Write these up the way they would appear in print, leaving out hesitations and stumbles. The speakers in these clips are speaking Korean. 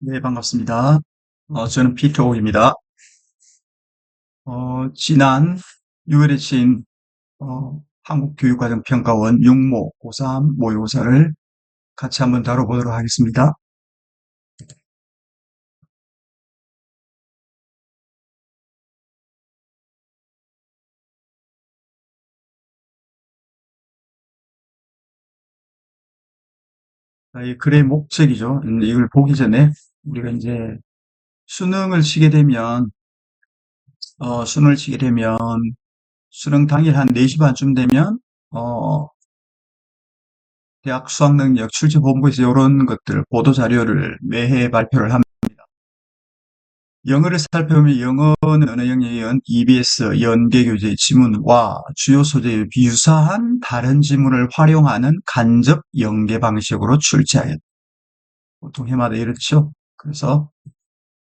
네, 반갑습니다. 저는 피터옥입니다. 지난 6월에 친 한국교육과정평가원 6모 고3 모의고사를 같이 한번 다뤄보도록 하겠습니다. 이 글의 목적이죠. 이걸 보기 전에 우리가 이제 수능을 치게 되면, 수능을 치게 되면, 수능 당일 한 4시 반쯤 되면, 어, 대학 수학능력 출제본부에서 이런 것들, 보도자료를 매해 발표를 합니다. 영어를 살펴보면 영어는 언어 영역은 EBS 연계교재 지문과 주요 소재의 비유사한 다른 지문을 활용하는 간접 연계 방식으로 출제하였다. 보통 해마다 이렇죠. 그래서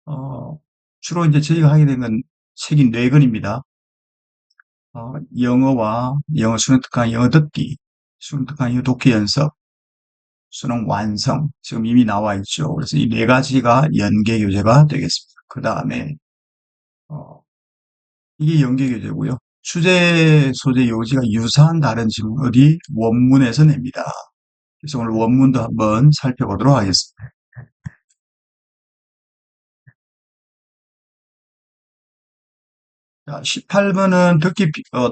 어, 주로 이제 저희가 하게 된 건 책이 4권입니다. 영어와 영어 수능 특강 영어 듣기, 수능 특강 영어 독해 연습, 수능 완성 지금 이미 나와 있죠. 그래서 이 4가지가 연계 교재가 되겠습니다. 그 다음에 이게 연계 교재고요. 주제, 소재, 요지가 유사한 다른 지문 어디 원문에서 냅니다. 그래서 오늘 원문도 한번 살펴보도록 하겠습니다. 자, 18번은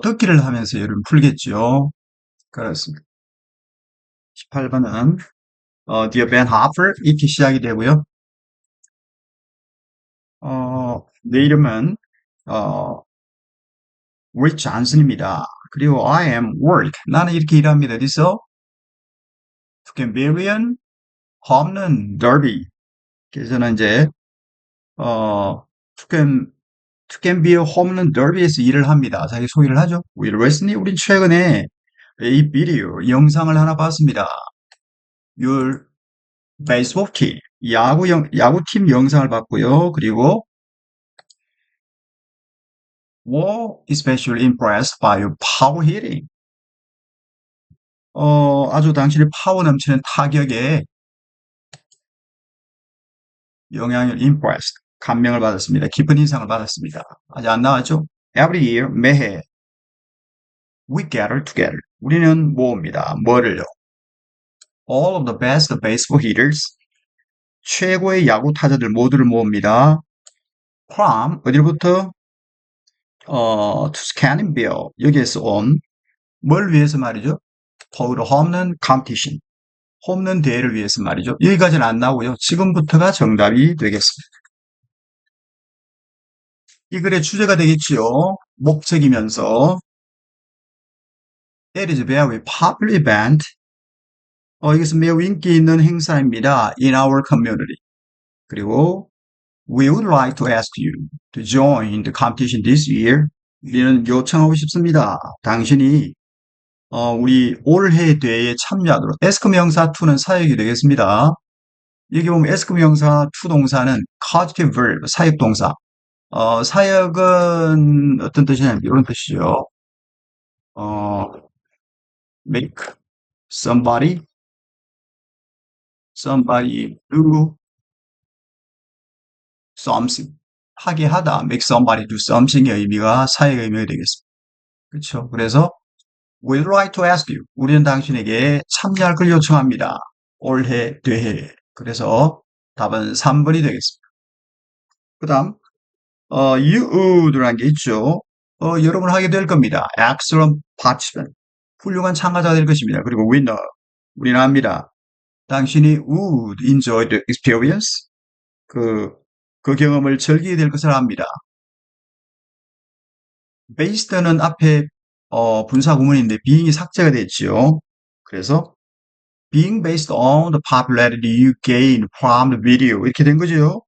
듣기를 하면서 여러분 풀겠죠. 그렇습니다. 18번은 Dear Ben Harper 이렇게 시작이 되고요. 내 이름은 어, Rich Johnson입니다. 그리고 I am work. 나는 이렇게 일합니다. 어디서? 투캔베리언 홈런 더비. 그래서 저는 이제 어, 투캔 투캔비어 홈런 더비에서 일을 합니다. 자기 소개를 하죠. 윌 웨스니, 우린 최근에 이 비디오 영상을 하나 봤습니다. Your baseball team, 야구팀 영상을 봤고요. 그리고 were especially impressed by your power hitting. 아주 당신의 파워 넘치는 타격에 영향을 impressed, 감명을 받았습니다. 깊은 인상을 받았습니다. 아직 안 나왔죠? Every year, 매해 we gather together. 우리는 모읍니다. 뭐를요? All of the best baseball hitters, 최고의 야구 타자들 모두를 모읍니다. from 어디로부터? to Scanningville, 여기에서 온 뭘 위해서 말이죠? for the 홈런 competition, 홈런 대회를 위해서 말이죠. 여기까지는 안 나오고요. 지금부터가 정답이 되겠습니다. 이 글의 주제가 되겠지요. 목적이면서 It is a very popular event. 이것은 매우 인기 있는 행사입니다. In our community. 그리고 We would like to ask you to join the competition this year. 우리는 요청하고 싶습니다. 당신이 우리 올해 대회에 참여하도록. ask 명사 to는 사역이 되겠습니다. 여기 보면 ask 명사 to 동사는 causative verb, 사역 동사. 사역은 어떤 뜻이냐면 이런 뜻이죠. make somebody do something. 하게 하다. make somebody do something의 의미가 사역의 의미가 되겠습니다. 그렇죠. 그래서 We'd like to ask you. 우리는 당신에게 참여할 걸 요청합니다. 올해 대회. 그래서 답은 3번이 되겠습니다. 그 다음, you would라는 게 있죠. 여러분 하게 될 겁니다. Excellent participant. 훌륭한 참가자가 될 것입니다. 그리고 winner. 우리는 압니다. 당신이 would enjoy the experience. 그, 그 경험을 즐기게 될 것을 압니다. based는 앞에 분사 구문인데 being이 삭제가 됐지요. 그래서 being based on the popularity you gain from the video 이렇게 된 거죠.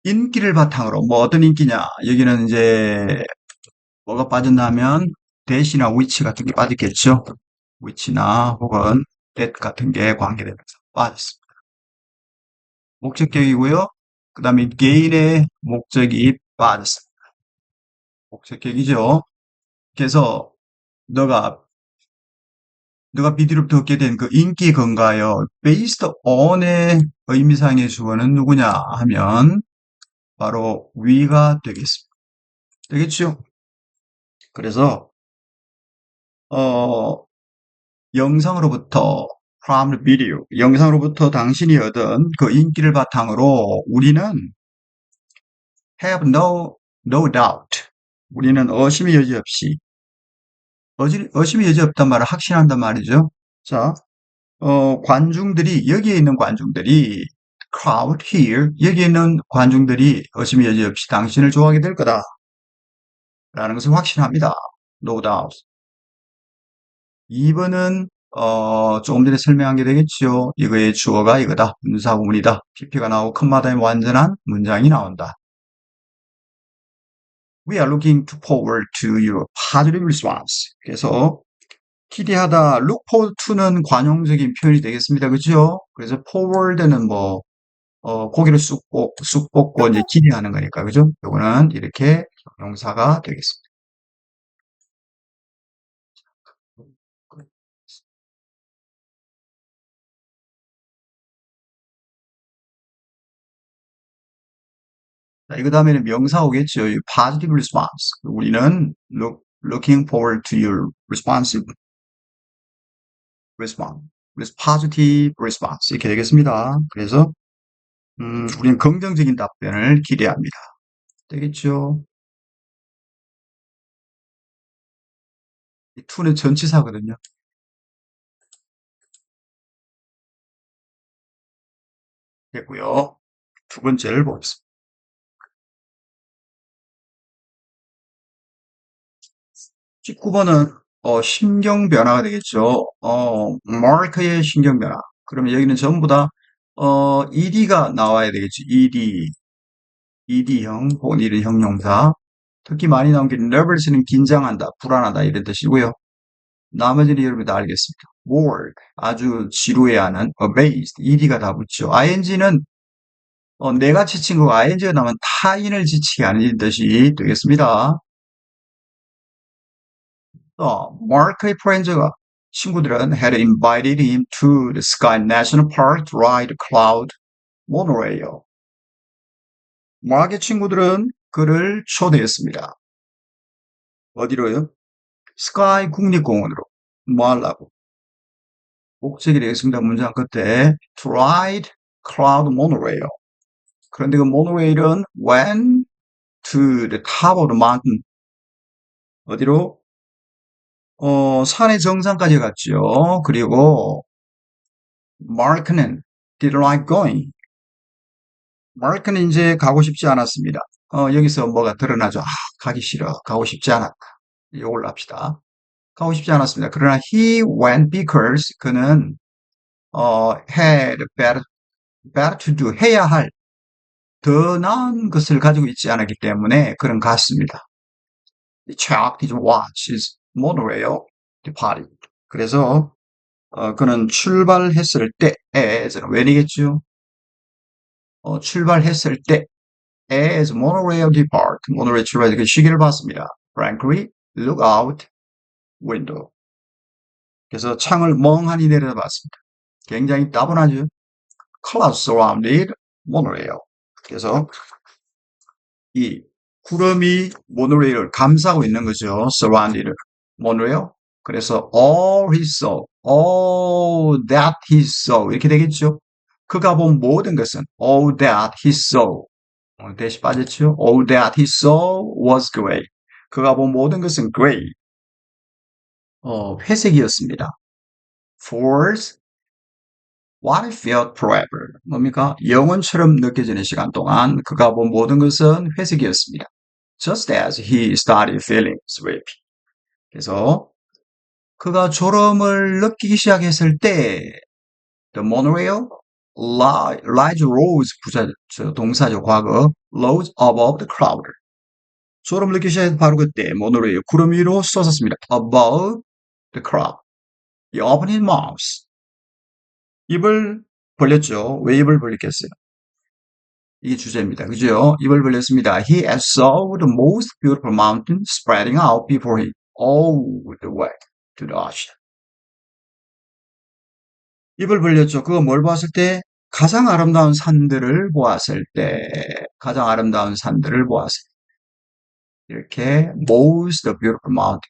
인기를 바탕으로 뭐 어떤 인기냐 여기는 이제 뭐가 빠졌냐면 that이나 which 같은 게 빠졌겠죠. which나 혹은 that 같은 게 관계되면서 빠졌습니다. 목적격이고요. 그 다음에 gain의 목적이 빠졌습니다. 목적격이죠. 그래서 너가 너가 비디오부터 얻게 된 그 인기 건가요? based on의 의미상의 주어는 누구냐 하면 바로 we가 되겠습니다. 되겠죠? 그래서 어, 영상으로부터 from the video, 영상으로부터 당신이 얻은 그 인기를 바탕으로 우리는 have no doubt, 우리는 의심의 여지 없이, 의심의 여지 없단 말은 확신한단 말이죠. 자, 관중들이, 여기에 있는 관중들이, crowd here, 여기에 있는 관중들이 의심의 여지 없이 당신을 좋아하게 될 거다 라는 것을 확신합니다. No doubt. 2번은 조금 전에 설명한 게 되겠죠. 이거의 주어가 이거다. 분사구문이다. PP가 나오고 컴마 다음에 완전한 문장이 나온다. We are looking forward to your positive response. 그래서 기대하다, look forward to는 관용적인 표현이 되겠습니다. 그죠? 그래서 forward는 뭐 고개를 쑥 뻗고 이제 기대하는 거니까. 그죠? 요거는 이렇게 명사가 되겠습니다. 자, 이거 다음에는 명사 오겠죠. positive response. 우리는 looking forward to your responsive response. 그래서 positive response. 이렇게 되겠습니다. 그래서, 우리는 긍정적인 답변을 기대합니다. 되겠죠. 이 to는 전치사거든요. 됐고요. 두 번째를 보겠습니다. 19번은 신경 변화가 되겠죠. 마크의 신경 변화. 그러면 여기는 전부 다 ed가 나와야 되겠죠. ed형 혹은 이런 형용사. 특히 많이 나온 게 nervous는 긴장한다, 불안하다 이런 뜻이고요. 나머지는 여러분 다 알겠습니다. bored, 아주 지루해하는, amazed, ed가 다 붙죠. ing는 내가 지친 거 ing가 나면 타인을 지치게 하는 뜻이 되겠습니다. 마크의 프렌즈가 친구들은 had invited him to the Sky National Park to ride the cloud monorail. 마크의 친구들은 그를 초대했습니다. 어디로요? 스카이 국립공원으로. 뭐 하려고? 목적이 되겠습니다. 문장 끝에 to ride cloud monorail. 그런데 그 모노레일은 went to the top of the mountain. 어디로? 산의 정상까지 갔죠. 그리고 마크는 didn't like going. 마크는 이제 가고 싶지 않았습니다. 여기서 뭐가 드러나죠? 가기 싫어. 가고 싶지 않았다. 이걸로 합시다. 가고 싶지 않았습니다. 그러나 he went because 그는 had better to do, 해야 할 더 나은 것을 가지고 있지 않았기 때문에 그는 갔습니다. He checked his watch, his monorail departed. 그래서 그는 출발했을 때에, when이겠죠? 출발했을 때 as monorail depart, 모노레일 출발해서 그 시계를 봤습니다. Frankly, look out window. 그래서 창을 멍하니 내려다봤습니다. 굉장히 따분하죠. Clouds surrounded monorail. 그래서 이 구름이 모노레일을 감싸고 있는 거죠. surrounded monorail. 그래서 all he saw, all that he saw 이렇게 되겠죠. 그가 본 모든 것은 all that he saw. 대시 빠졌죠. All that he saw was gray. 그가 본 모든 것은 gray. 회색이었습니다. For what it felt forever. 뭡니까? 영원처럼 느껴지는 시간 동안 그가 본 모든 것은 회색이었습니다. Just as he started feeling sleepy. 그래서 그가 졸음을 느끼기 시작했을 때 the monorail rose 동사죠. 과거 rose above the cloud. 졸음을 느끼기 시작해서 바로 그때 모노레일 구름 위로 솟았습니다. above the cloud. He opened his mouth. 입을 벌렸죠. 왜 입을 벌렸겠어요? 이게 주제입니다. 그죠? 입을 벌렸습니다. He saw the most beautiful mountain spreading out before him all the way to the ocean. 입을 벌렸죠. 그거 뭘 보았을 때? 가장 아름다운 산들을 보았을 때, 가장 아름다운 산들을 보았을 때, 이렇게 most beautiful mountain.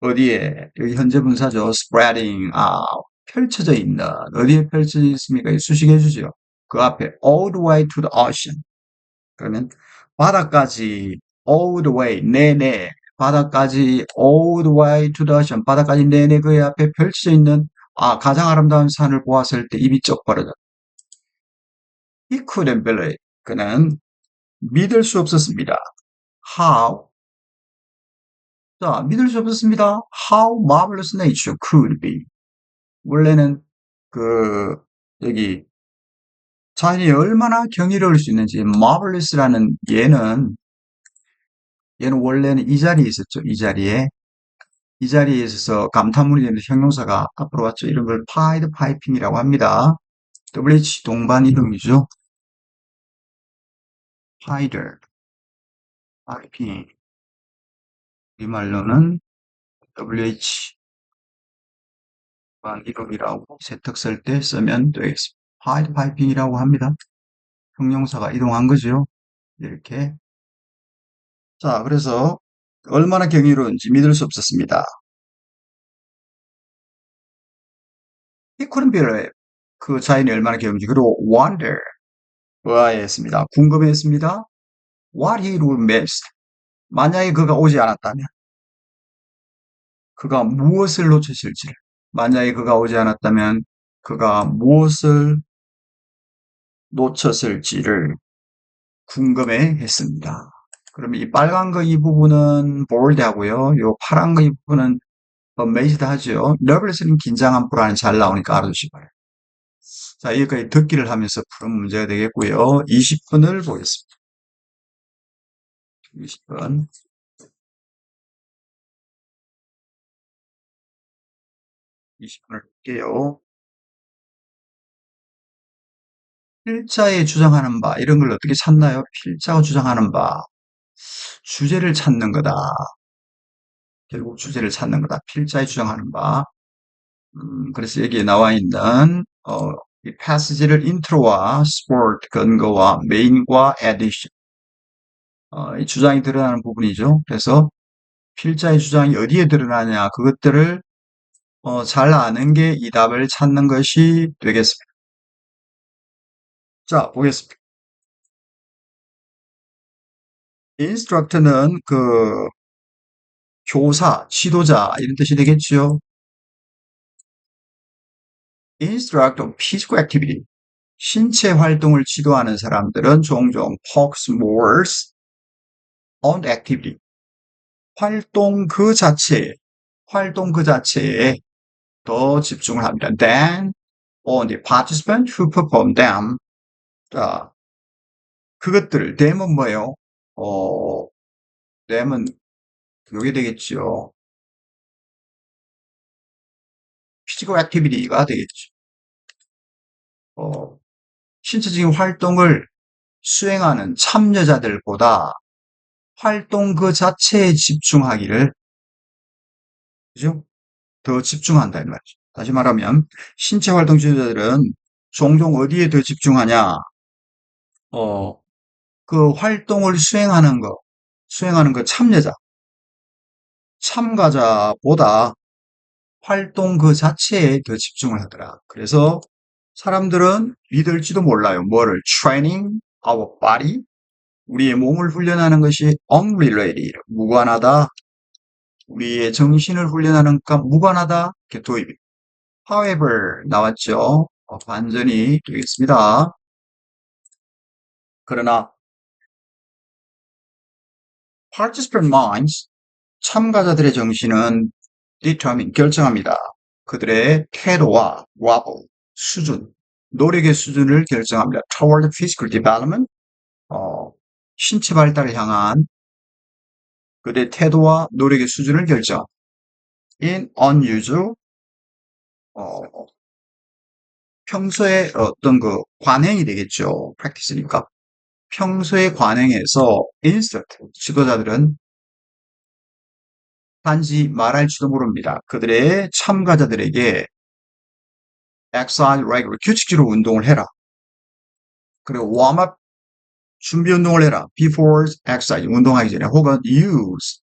어디에? 여기 현재 분사죠. spreading out. 펼쳐져 있는. 어디에 펼쳐져 있습니까? 수식해 주죠. 그 앞에 all the way to the ocean. 그러면 바다까지 all the way 내내 바다까지 all the way to the ocean 바다까지 내내 그 앞에 펼쳐져 있는 가장 아름다운 산을 보았을 때 입이 쩍 벌어져. He couldn't believe. 그는 믿을 수 없었습니다. How? 자, 믿을 수 없었습니다. How marvelous nature could be. 원래는 그 여기 자연이 얼마나 경이로울 수 있는지 marvelous라는 얘는 원래는 이 자리에 있었죠. 이 자리에 있어서 감탄문이 되는 형용사가 앞으로 왔죠. 이런 걸 파이드 파이핑이라고 합니다. WH 동반 이동이죠. 파이드 파이핑. 이 말로는 WH 동반 이동이라고 세탁 쓸 때 쓰면 되겠습니다. 파이드 파이핑이라고 합니다. 형용사가 이동한 거죠. 이렇게. 자, 그래서 얼마나 경이로운지 믿을 수 없었습니다. He couldn't believe. 그 자연이 얼마나 경이로운지. 그리고 wonder. 의아해했습니다. 궁금해했습니다. What he would miss. 만약에 그가 오지 않았다면 그가 무엇을 놓쳤을지를 만약에 그가 오지 않았다면 그가 무엇을 놓쳤을지를 궁금해 했습니다. 그러면 이 빨간 거 이 부분은 bold 하고요. 요 파란 거 이 부분은 amazed 하죠. nervous는 긴장한 불안이 잘 나오니까 알아두시기 바랍니다. 자, 여기까지 듣기를 하면서 푸는 문제가 되겠고요. 20분을 보겠습니다. 20분. 20분을 볼게요. 필자에 주장하는 바, 이런 걸 어떻게 찾나요? 필자가 주장하는 바, 주제를 찾는 거다. 결국 주제를 찾는 거다. 필자에 주장하는 바. 그래서 여기에 나와 있는, 이 패시지를 인트로와 스포트, 근거와 메인과 에디션, 이 주장이 드러나는 부분이죠. 그래서 필자의 주장이 어디에 드러나냐, 그것들을 잘 아는 게 이 답을 찾는 것이 되겠습니다. 자, 보겠습니다. 인스트럭터는 그 교사, 지도자 이런 뜻이 되겠죠. Instruct on physical activity. 신체 활동을 지도하는 사람들은 종종 focus more on activity. 활동 그 자체에 더 집중을 합니다. Than on the participant who perform them. 자, 그것들을, them은 뭐예요? them은 요게 되겠죠. physical activity가 되겠죠. 신체적인 활동을 수행하는 참여자들보다 활동 그 자체에 집중하기를, 그죠? 더 집중한다, 이 말이죠. 다시 말하면, 신체 활동 지도자들은 종종 어디에 더 집중하냐? 어, 그 활동을 수행하는 거 참가자보다 활동 그 자체에 더 집중을 하더라. 그래서 사람들은 믿을지도 몰라요. 뭐를? Training our body. 우리의 몸을 훈련하는 것이 unrelated. 무관하다. 우리의 정신을 훈련하는 것과 무관하다. 이렇게 도입이. However, 나왔죠. 반전이 되겠습니다. 그러나, participant minds, 참가자들의 정신은 determine, 결정합니다. 그들의 태도와 level, 수준, 노력의 수준을 결정합니다. Toward physical development, 신체 발달을 향한 그들의 태도와 노력의 수준을 결정. In unusual, 어, 평소에 어떤 그 관행이 되겠죠. practice니까. 평소의 관행에서 instruct, 지도자들은 단지 말할지도 모릅니다. 그들의 참가자들에게 exercise regular, 규칙적으로 운동을 해라. 그리고 warm up, 준비 운동을 해라. before exercise, 운동하기 전에. 혹은 use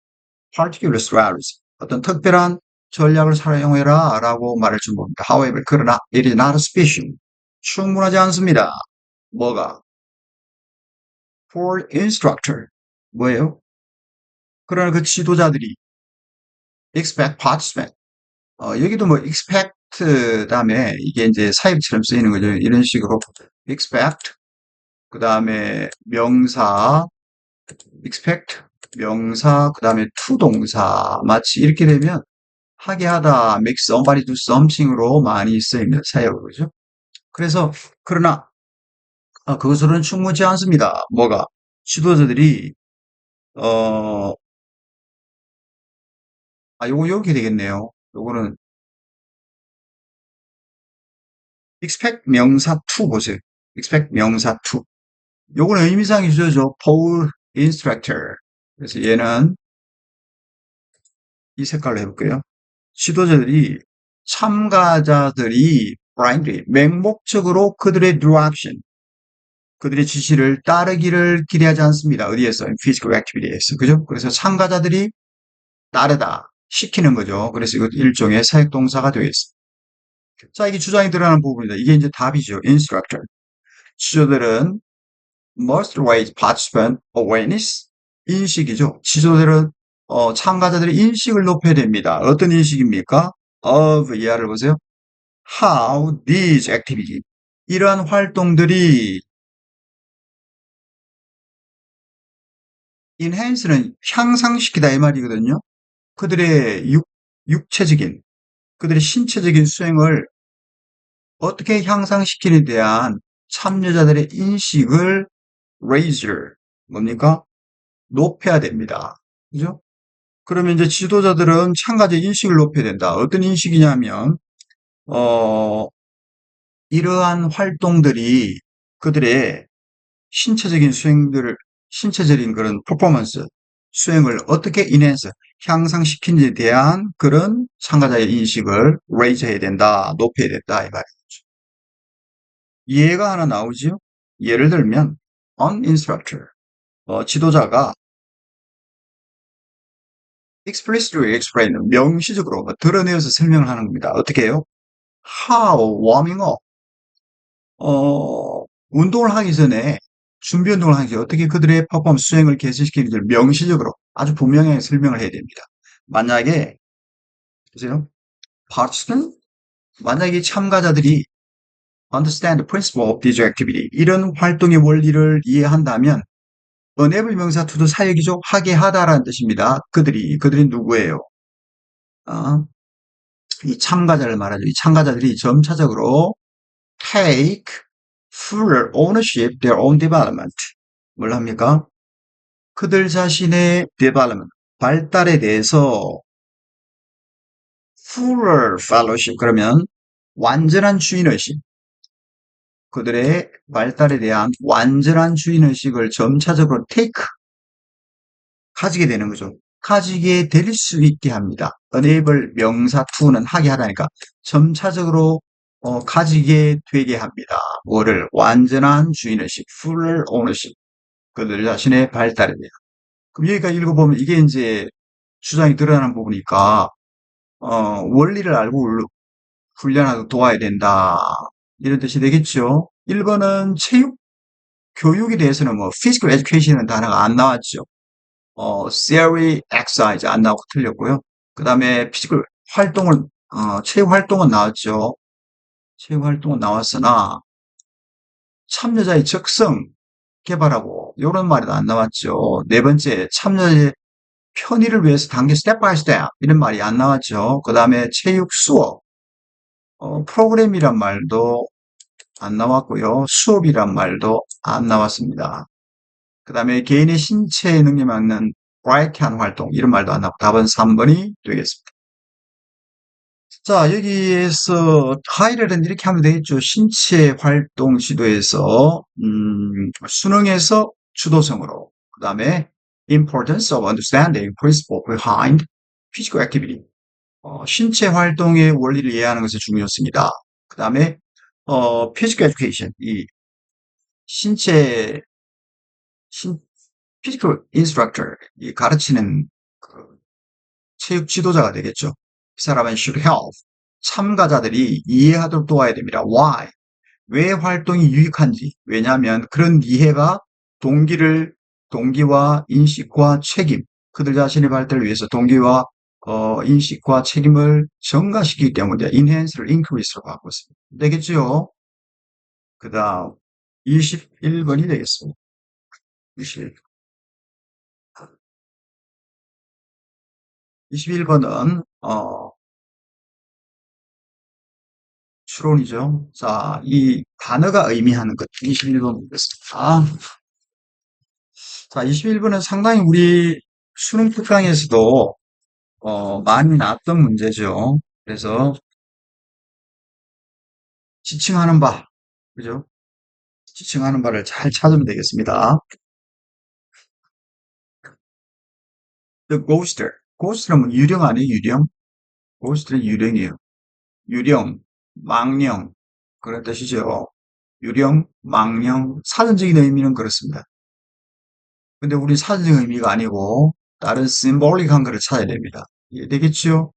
particular strategies, 어떤 특별한 전략을 사용해라 라고 말을 준 겁니다. However, 그러나 it is not sufficient. 충분하지 않습니다. 뭐가? For instructor. 뭐예요? 그러나 그 지도자들이 expect participant. 여기도 뭐 expect 다음에 이게 이제 사역처럼 쓰이는 거죠. 이런 식으로 expect 그 다음에 명사 expect 명사 그 다음에 to 동사 마치 이렇게 되면 하게 하다 make somebody do something으로 많이 쓰이는 사역으로 그죠. 그래서 그러나 그것으로는 충분치 않습니다. 뭐가 지도자들이 어 요거 이렇게 되겠네요. 요거는 expect 명사 to 보세요. expect 명사 to. 요거는 의미상이 주어져. Paul instructor. 그래서 얘는 이 색깔로 해볼게요. 지도자들이 참가자들이 blindly 맹목적으로 그들의 direction, 그들의 지시를 따르기를 기대하지 않습니다. 어디에서? physical activity에서. 그죠? 그래서 참가자들이 따르다, 시키는 거죠. 그래서 이것 일종의 사역동사가 되겠습니다. 자, 이게 주장이 드러나는 부분입니다. 이게 이제 답이죠. instructor. 지도자들은 must raise participant awareness. 인식이죠. 지도자들은 참가자들의 인식을 높여야 됩니다. 어떤 인식입니까? of 이하를 보세요. how these activity 이러한 활동들이 enhance는 향상시키다 이 말이거든요. 그들의 육체적인 그들의 신체적인 수행을 어떻게 향상시키는 데 대한 참여자들의 인식을 raise 뭡니까? 높여야 됩니다. 그죠? 그러면 이제 지도자들은 참가자 인식을 높여야 된다. 어떤 인식이냐면 이러한 활동들이 그들의 신체적인 그런 퍼포먼스, 수행을 어떻게 인해서 향상시키는지에 대한 그런 참가자의 인식을 raise 해야 된다, 높여야 된다, 이 말이죠. 예가 하나 나오죠? 예를 들면, an instructor, 지도자가 explicitly explain, 명시적으로 드러내어서 설명을 하는 겁니다. 어떻게 해요? How warming up, 운동을 하기 전에 준비 운동을 하기 전에 어떻게 그들의 퍼포먼스 수행을 개선시키는지를 명시적으로 아주 분명하게 설명을 해야 됩니다. 만약에 보세요. participant 만약에 참가자들이 understand the principle of this activity 이런 활동의 원리를 이해한다면 enable 명사 to도 사역이죠. 하게 하다라는 뜻입니다. 그들이 누구예요? 이 참가자를 말하죠. 이 참가자들이 점차적으로 take full ownership their own development. 뭘 합니까? 그들 자신의 development, 발달에 대해서 fuller fellowship, 그러면 완전한 주인의식, 그들의 발달에 대한 완전한 주인의식을 점차적으로 take, 가지게 되는 거죠. 가지게 될 수 있게 합니다. enable 명사 to는 하게 하다니까 점차적으로 가지게 되게 합니다. 뭐를? 완전한 주인의식, fuller ownership. 그들 자신의 발달에 대한. 그럼 여기까지 읽어보면 이게 이제 주장이 드러나는 부분이니까, 원리를 알고 훈련하고 도와야 된다. 이런 뜻이 되겠죠. 1번은 체육, 교육에 대해서는 뭐, physical education이라는 단어가 안 나왔죠. theory, exercise 안 나오고 틀렸고요. 그 다음에 physical 활동을, 체육 활동은 나왔죠. 체육 활동은 나왔으나, 참여자의 적성 개발하고, 이런 말이 안 나왔죠. 네 번째, 참여자의 편의를 위해서 단계 스텝 바이 스텝 이런 말이 안 나왔죠. 그 다음에 체육 수업, 프로그램이란 말도 안 나왔고요. 수업이란 말도 안 나왔습니다. 그 다음에 개인의 신체 능력에 맞는 브라이트한 활동 이런 말도 안 나왔고 답은 3번이 되겠습니다. 자, 여기에서 하이렐은 이렇게 하면 되겠죠. 신체 활동 지도에서 수능에서 주도성으로 그 다음에 importance of understanding principle behind physical activity. 신체 활동의 원리를 이해하는 것이 중요했습니다. 그 다음에, physical education, 이 신체, 신, physical instructor, 이 가르치는 그 체육 지도자가 되겠죠. 이 사람은 should help 참가자들이 이해하도록 도와야 됩니다. Why? 왜 활동이 유익한지. 왜냐하면 그런 이해가 동기와 인식과 책임, 그들 자신의 발달을 위해서 동기와 인식과 책임을 증가시키기 때문에 enhance를 increase로 바꿨습니다. 되겠죠? 그 다음 21번이 되겠습니다. 21번은 추론이죠. 자, 이 단어가 의미하는 것 21번 보겠습니다. 자, 21번은 상당히 우리 수능 특강에서도 많이 나왔던 문제죠. 그래서 지칭하는 바, 그죠? 지칭하는 바를 잘 찾으면 되겠습니다. The ghoster. ghost는 뭐 유령 아니에요? 유령? ghost는 유령이에요. 유령, 망령 그런 뜻이죠. 유령, 망령, 사전적인 의미는 그렇습니다. 근데 우리 사전적 의미가 아니고 다른 심볼릭한 거를 찾아야 됩니다. 이해되겠죠?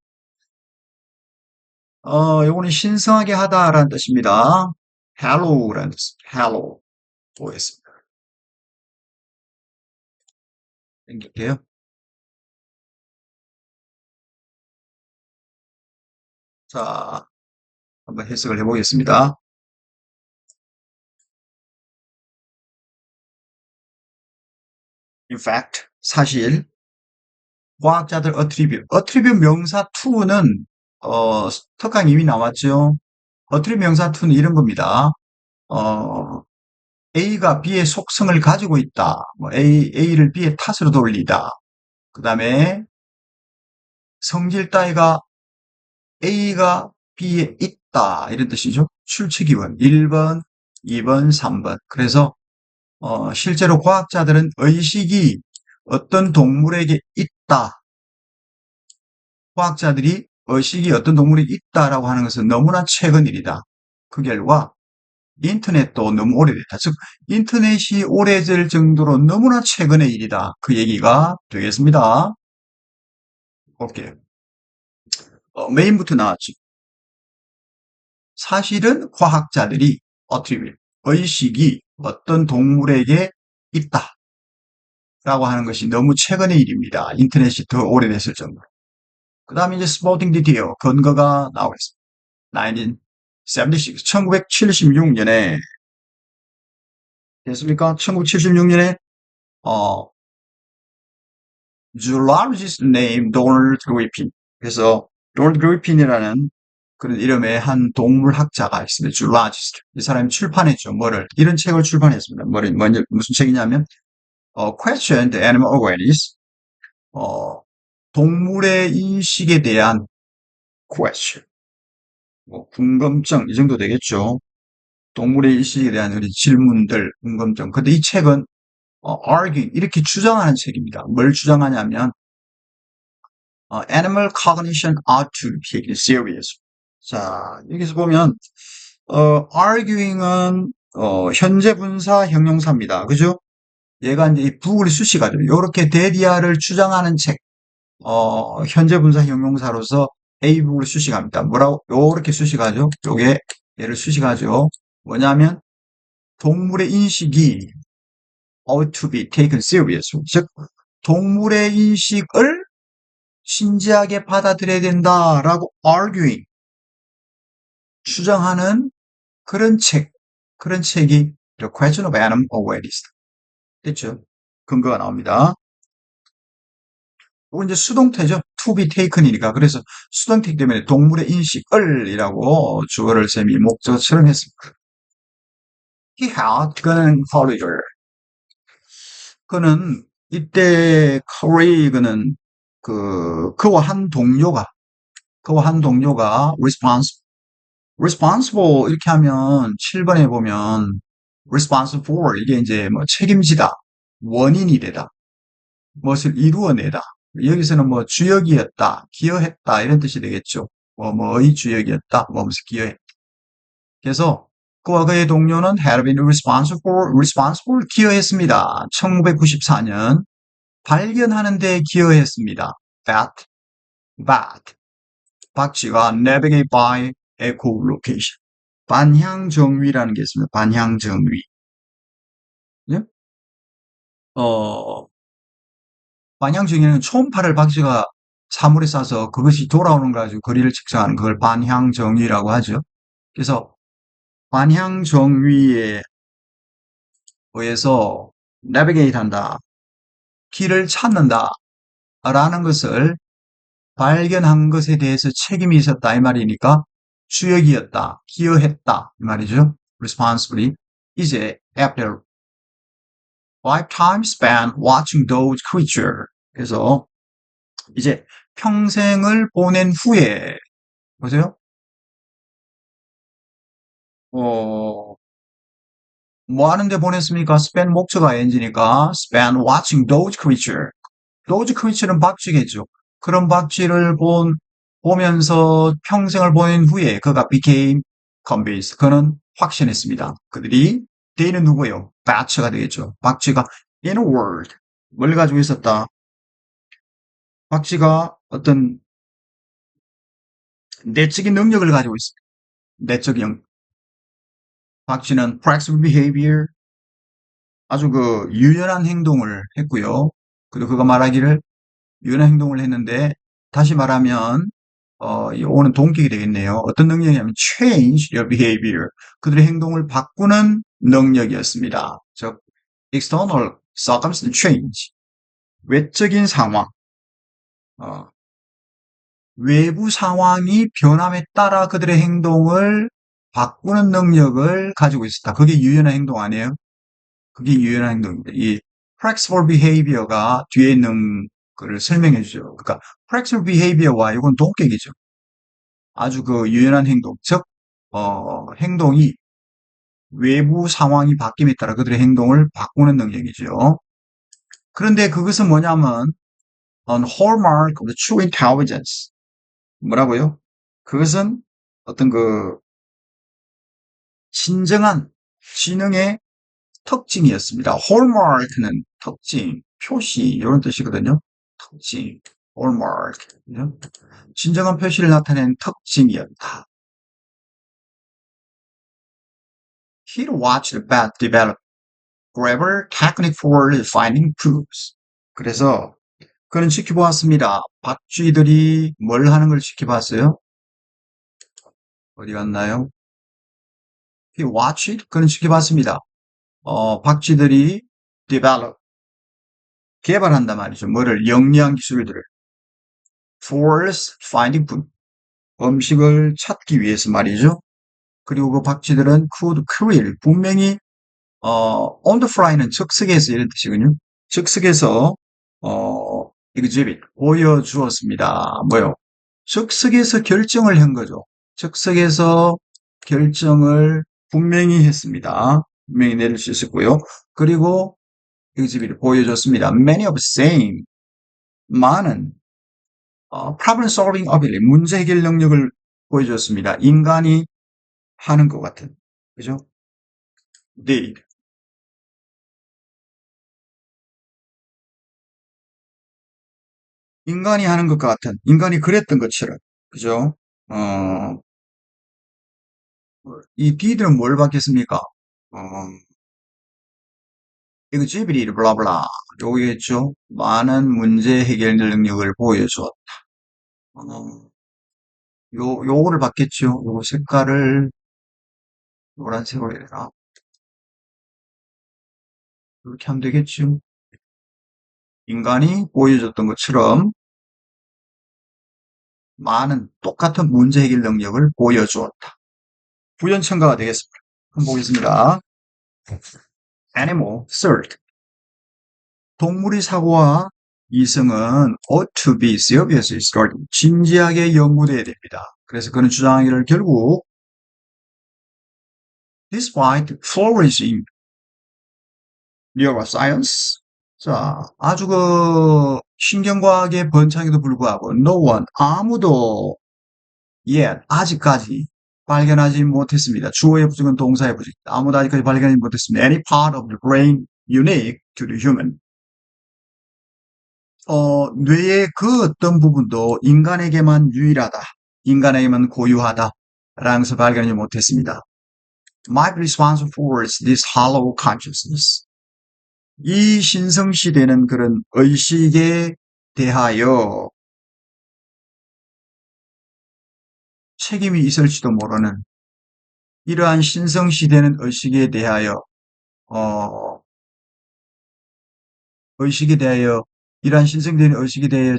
요거는 신성하게 하다라는 뜻입니다. hallow라는 뜻, hallow 보겠습니다. 땡길게요. 자, 한번 해석을 해보겠습니다. In fact, 사실 과학자들 attribute 명사 to는 특강 이미 나왔죠. attribute 명사 to는 이런 겁니다. 어, A가 B의 속성을 가지고 있다. 뭐 A를 B의 탓으로 돌리다. 그 다음에 성질 따위가 A가 B에 있다. 이런 뜻이죠. 출처기원 1번, 2번, 3번. 그래서 실제로 과학자들은 의식이 어떤 동물에게 있다. 과학자들이 의식이 어떤 동물이 있다라고 하는 것은 너무나 최근 일이다. 그 결과 인터넷도 너무 오래됐다. 즉 인터넷이 오래될 정도로 너무나 최근의 일이다. 그 얘기가 되겠습니다. 볼게요. 메인부터 나왔죠. 사실은 과학자들이 attribute, 의식이 어떤 동물에게 있다. 라고 하는 것이 너무 최근의 일입니다. 인터넷이 더 오래됐을 정도로. 그 다음에 이제 supporting detail, 근거가 나오겠습니다. 1976, 1976년에 됐습니까? 1976년에 zoologist named Donald Griffin. 그래서 Donald Griffin이라는 그런 이름의 한 동물학자가 있습니다. zoologist. 이 사람이 출판했죠. 이런 책을 출판했습니다. 무슨 책이냐면 Question the Animal Awareness. 동물의 인식에 대한 question. 궁금증 이 정도 되겠죠. 동물의 인식에 대한 질문들, 궁금증. 근데 이 책은 arguing 이렇게 주장하는 책입니다. 뭘 주장하냐면 animal cognition ought to be taken serious. 자, 여기서 보면 arguing은 현재 분사 형용사입니다. 그죠? 얘가 이제 이 북을 수식하죠. 이렇게 대리아를 주장하는 책. 현재 분사 형용사로서 A북을 수식합니다. 뭐라고? 요렇게 수식하죠. 요게 얘를 수식하죠. 뭐냐면 동물의 인식이 ought to be taken serious. 즉 동물의 인식을 진지하게 받아들여야 된다라고 arguing 주장하는 그런 책이 The Question of Animal Awareness. 됐죠? 근거가 나옵니다. 이거 이제 수동태죠. To be taken이니까. 그래서 수동태이기 때문에 동물의 인식을이라고 주어를 셈이 목적어처럼 했습니다. He had, 그는 colleaguer. 그는 이때 colleague는 그와 한 동료가 responsible 이렇게 하면 7번에 보면 responsible for 이게 이제 뭐 책임지다, 원인이 되다, 무엇을 이루어내다. 여기서는 뭐 주역이었다, 기여했다 이런 뜻이 되겠죠. 뭐의 주역이었다, 무엇을 기여했다. 그래서 그와 그의 동료는 had been responsible 기여했습니다. 1994년 발견하는 데 기여했습니다. That 박쥐가 navigate by echolocation 반향정위라는 게 있습니다. 반향정위. 예? 어, 반향정위는 초음파를 박쥐가 사물에 쏴서 그것이 돌아오는 거 가지고 거리를 측정하는 그걸 반향정위라고 하죠. 그래서 반향정위에 의해서 navigate 한다, 길을 찾는다 라는 것을 발견한 것에 대해서 책임이 있었다 이 말이니까 주역이었다, 기여했다 이 말이죠. responsibly. 이제 after lifetime spent watching those creatures. 그래서 이제 평생을 보낸 후에 보세요. 뭐 하는데 보냈습니까? spend 목적어가 ing니까 spend watching those creatures. those creature는 박쥐겠죠. 그런 박쥐를 보면서 평생을 보낸 후에 그가 became convinced. 그는 확신했습니다. 그들이 they는 누구예요? batch가 되겠죠. 박쥐가 in a world 뭘 가지고 있었다? 박쥐가 어떤 내적인 능력을 가지고 있습니다. 내적인 박쥐는 flexible behavior 아주 그 유연한 행동을 했고요. 그리고 그가 말하기를 유연한 행동을 했는데 다시 말하면 오는 동격이 되겠네요. 어떤 능력이냐면 change your behavior. 그들의 행동을 바꾸는 능력이었습니다. 즉 external circumstance change. 외적인 상황, 어, 외부 상황이 변함에 따라 그들의 행동을 바꾸는 능력을 가지고 있었다. 그게 유연한 행동 아니에요? 그게 유연한 행동입니다. 이 flexible behavior가 뒤에 있는 거를 설명해 주죠. 그러니까 flexible behavior와 이건 동격이죠. 아주 그 유연한 행동, 즉 행동이 외부 상황이 바뀜에 따라 그들의 행동을 바꾸는 능력이죠. 그런데 그것은 뭐냐면 an hallmark of the true intelligence. 뭐라고요? 그것은 어떤 그 진정한 지능의 특징이었습니다. hallmark는 특징, 표시 이런 뜻이거든요. 특징, hallmark. 진정한 표시를 나타낸 특징이었다. He watched the bat develop clever technique for finding proofs. 그래서 그는 지켜보았습니다. 박쥐들이 뭘 하는 걸 지켜봤어요? 어디 갔나요? He watched. 그는 지켜봤습니다. 박쥐들이 develop. 개발한단 말이죠. 뭐를? 영리한 기술들을. for finding food. 음식을 찾기 위해서 말이죠. 그리고 그 박쥐들은 could krill. 분명히 on the fly는 즉석에서 이런 뜻이군요. 즉석에서 exhibit 보여주었습니다. 뭐요? 즉석에서 결정을 한 거죠. 즉석에서 결정을 분명히 했습니다. 분명히 내릴 수 있었고요. 그리고 exhibit 보여줬습니다. Many of same 많은 problem solving ability 문제 해결 능력을 보여줬습니다. 인간이 하는 것 같은 그죠? did 인간이 하는 것과 같은, 인간이 그랬던 것처럼, 그죠? 어, 이 did는 뭘 받겠습니까? exhibit, 블라블라. 요거겠죠? 많은 문제 해결 능력을 보여주었다. 어, 요거를 받겠죠? 요 색깔을 노란색으로 해라. 이렇게 하면 되겠죠? 인간이 보여줬던 것처럼 많은 똑같은 문제 해결 능력을 보여주었다. 부연첨가가 되겠습니다. 한번 보겠습니다. animal, third. 동물의 사고와 이성은 ought to be seriously studied. 진지하게 연구돼야 됩니다. 그래서 그는 주장하기를 결국 despite flourishing neuroscience. 자, 아주 그 신경과학의 번창에도 불구하고 no one, 아무도 yet, 아직까지 발견하지 못했습니다. 주어의 부정은 동사의 부정. 아무도 아직까지 발견하지 못했습니다. Any part of the brain unique to the human. 뇌의 그 어떤 부분도 인간에게만 유일하다. 인간에게만 고유하다. 라면서 발견하지 못했습니다. Might be responsible for this hollow consciousness. 이 신성시대는 그런 의식에 대하여 책임이 있을지도 모르는 이러한 신성시대는 의식에 대하여 의식에 대하여 이러한 신성된 의식에 대하여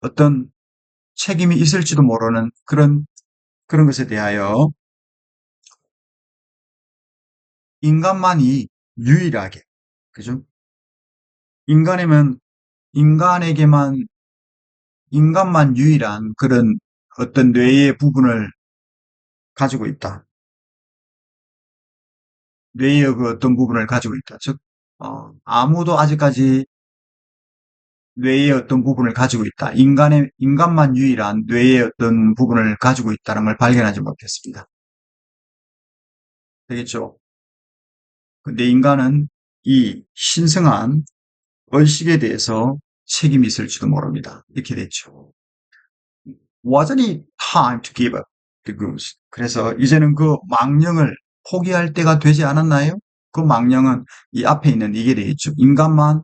어떤 책임이 있을지도 모르는 그런 것에 대하여 인간만이 유일하게 그죠? 인간이면 인간에게만 인간만 유일한 그런 어떤 뇌의 부분을 가지고 있다. 뇌의 그 어떤 부분을 가지고 있다. 즉, 아무도 아직까지 뇌의 어떤 부분을 가지고 있다. 인간만 유일한 뇌의 어떤 부분을 가지고 있다는 걸 발견하지 못했습니다. 되겠죠? 근데 인간은 이 신성한 의식에 대해서 책임이 있을지도 모릅니다. 이렇게 됐죠. Wasn't it time to give up the ghost? 그래서 이제는 그 망령을 포기할 때가 되지 않았나요? 그 망령은 이 앞에 있는 이게 되겠죠. 인간만